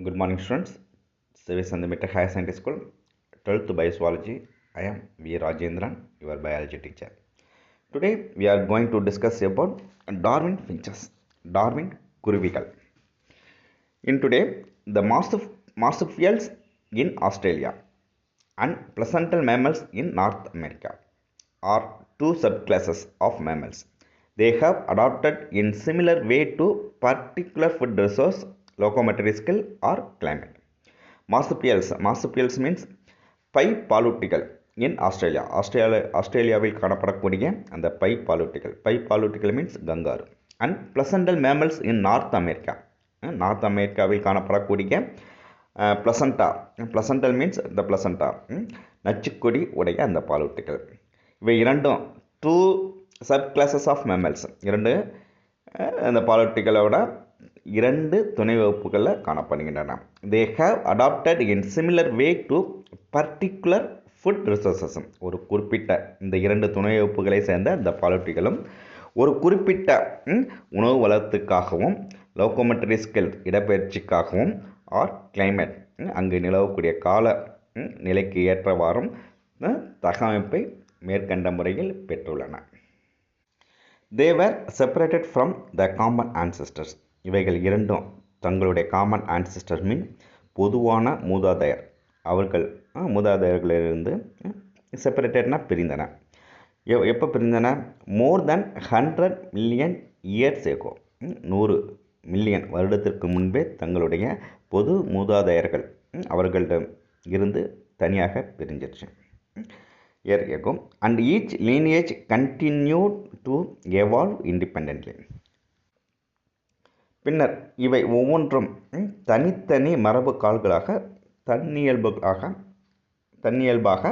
Good morning, students. Service and the Meta Higher Scientist School, 12th Biozoology. I am V. Rajendran, your biology teacher. Today, we are going to discuss about Darwin finches, Darwin குருவிகள். In today, the marsupials in Australia and placental mammals in North America are two subclasses of mammals. They have adapted in similar way to particular food resource, locomotory skill or climate. Marsupials means பை பாலூட்டிகள் in ஆஸ்திரேலியாவில் காணப்படக்கூடிய அந்த பை பாலூட்டிகள் means kangaroo. And placental mammals in north அமெரிக்காவில் காணப்படக்கூடிய placental means த பிளசண்டா, நச்சுக்கொடி உடைய அந்த பாலூட்டிகள். இவை இரண்டும் two sub classes of mammals, அந்த பாலூட்டிகளோட இரண்டு துணை வகுப்புகளில் காணப்படுகின்றன. They have adapted in similar way to particular food resources. ஒரு குறிப்பிட்ட இந்த இரண்டு துணை வகுப்புகளை சேர்ந்த இந்த பாலூட்டிகளும் ஒரு குறிப்பிட்ட உணவு வளத்துக்காகவும், லோகோமெட்ரி ஸ்கில் இடப்பெயர்ச்சிக்காகவும், ஆர் கிளைமேட் அங்கு நிலவக்கூடிய கால நிலைக்கு ஏற்றவாறும் தகவமைப்பை மேற்கண்ட முறையில் பெற்றுள்ளன. They were separated from the common ancestors. இவைகள் இரண்டும் தங்களுடைய காமன் ஆன்சிஸ்டர் மீன் பொதுவான மூதாதையர், அவர்கள் மூதாதையர்களிலிருந்து செப்பரேட்டட்னா பிரிந்தன. எப்போ பிரிந்தன? மோர் தென் 100 மில்லியன் இயர்ஸ் ஏகோ, 100 மில்லியன் வருடத்திற்கு முன்பே தங்களுடைய பொது மூதாதையர்கள் அவர்களிடம் இருந்து தனியாக பிரிஞ்சிருச்சு. ஏகோ and each lineage continued to evolve independently. பின்னர் இவை ஒவ்வொன்றும் தனித்தனி மரபு கால்களாக தன்னியல்பாக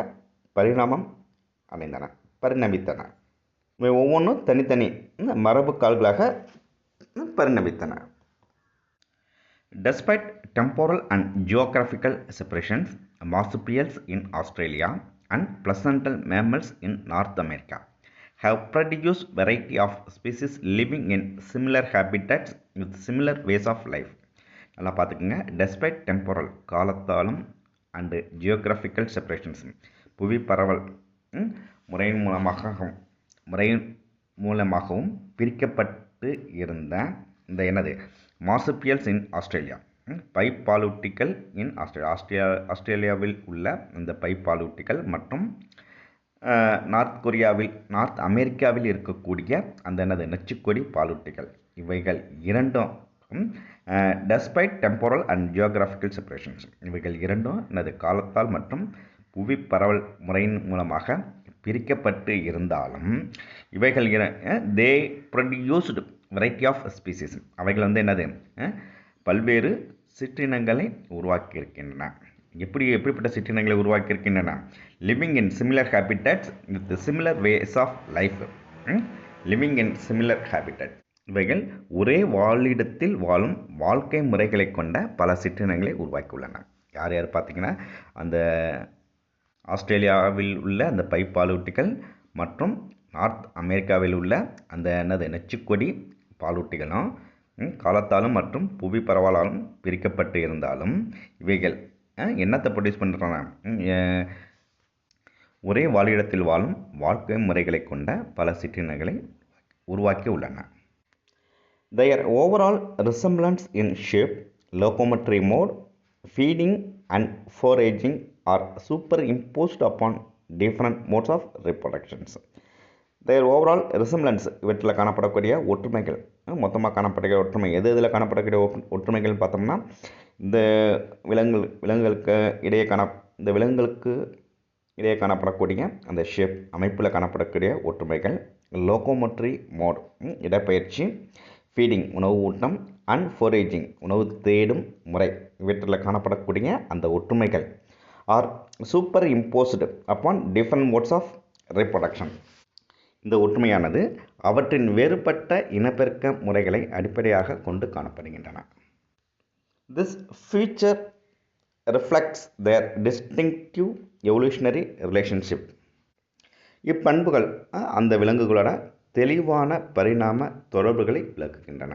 பரிணமித்தன. இவை ஒவ்வொன்றும் தனித்தனி மரபு கால்களாக பரிணமித்தன. Despite temporal and geographical separations, marsupials in Australia and placental mammals in North America have produced variety of species living in similar habitats with similar ways of life. நல்லா பார்த்துக்குங்க. டெஸ்பைட் டெம்போரல் காலத்தாலும் அண்டு ஜியோகிராஃபிக்கல் செப்பரேஷன்ஸ் புவி பரவல் முறையின் மூலமாகவும் பிரிக்கப்பட்டு இருந்த இந்த மார்சுபியல்ஸ் இன் ஆஸ்திரேலியா, பைப்பாலூட்டிகள் இன் ஆஸ்திரேலியாவில் உள்ள இந்த பைப்பாலூட்டிகள் மற்றும் நார்த் அமெரிக்காவில் இருக்கக்கூடிய அந்த நச்சுக்கொடி பாலூட்டிகள், இவைகள் இரண்டும் despite temporal and geographical separations, இவைகள் இரண்டும் காலத்தால் மற்றும் புவி பரவல் முறையின் மூலமாக பிரிக்கப்பட்டு இருந்தாலும் இவைகள் they produced variety of species, அவைகள் பல்வேறு சிற்றினங்களை உருவாக்கியிருக்கின்றன. எப்படிப்பட்ட சிற்றினங்களை உருவாக்கியிருக்கின்றன? Living in similar habitats with similar ways of life. Living in similar habitat, இவைகள் ஒரே வாழிடத்தில் வாழும் வாழ்க்கை முறைகளை கொண்ட பல சிற்றினங்களை உருவாக்கியுள்ளன. யார் பார்த்தீங்கன்னா அந்த ஆஸ்திரேலியாவில் உள்ள அந்த பைப்பாலூட்டிகள் மற்றும் நார்த் அமெரிக்காவில் உள்ள அந்த நச்சுக்கொடி பாலூட்டிகளும் காலத்தாலும் மற்றும் புவி பரவலாலும் பிரிக்கப்பட்டு இருந்தாலும் இவைகள் என்னத்தை ப்ரொடியூஸ் பண்ணுறாங்க? ஒரே வாழிடத்தில் வாழும் வாழ்க்கை முறைகளை கொண்ட பல சிற்றினங்களை உருவாக்கி உள்ளன. Their overall resemblance in shape, locomotory mode, feeding and foraging are superimposed upon different modes of reproductions. Their overall resemblance, இவற்றில் காணப்படக்கூடிய ஒற்றுமைகள், மொத்தமாக காணப்படக்கூடிய ஒற்றுமை இதில் காணப்படக்கூடிய ஒற்றுமைகள் பார்த்தோம்னா இந்த விலங்குகளுக்கு இடையே காணப்படக்கூடிய அந்த ஷேப் அமைப்பில் காணப்படக்கூடிய ஒற்றுமைகள், லோகோமோட்டரி மோட் இடப்பெயர்ச்சி, ஃபீடிங் உணவு ஊட்டம், அண்ட் ஃபோரேஜிங் உணவு தேடும் முறை, இவற்றில் காணப்படக்கூடிய அந்த ஒற்றுமைகள் are superimposed upon different modes of reproduction. இந்த ஒற்றுமையானது அவற்றின் வேறுபட்ட இனப்பெருக்க முறைகளை அடிப்படையாக கொண்டு காணப்படுகின்றன. This feature reflects their distinctive evolutionary relationship. இப்பண்புகள் அந்த விலங்குகளோட தெளிவான பரிணாம தொடர்புகளை விளக்குகின்றன.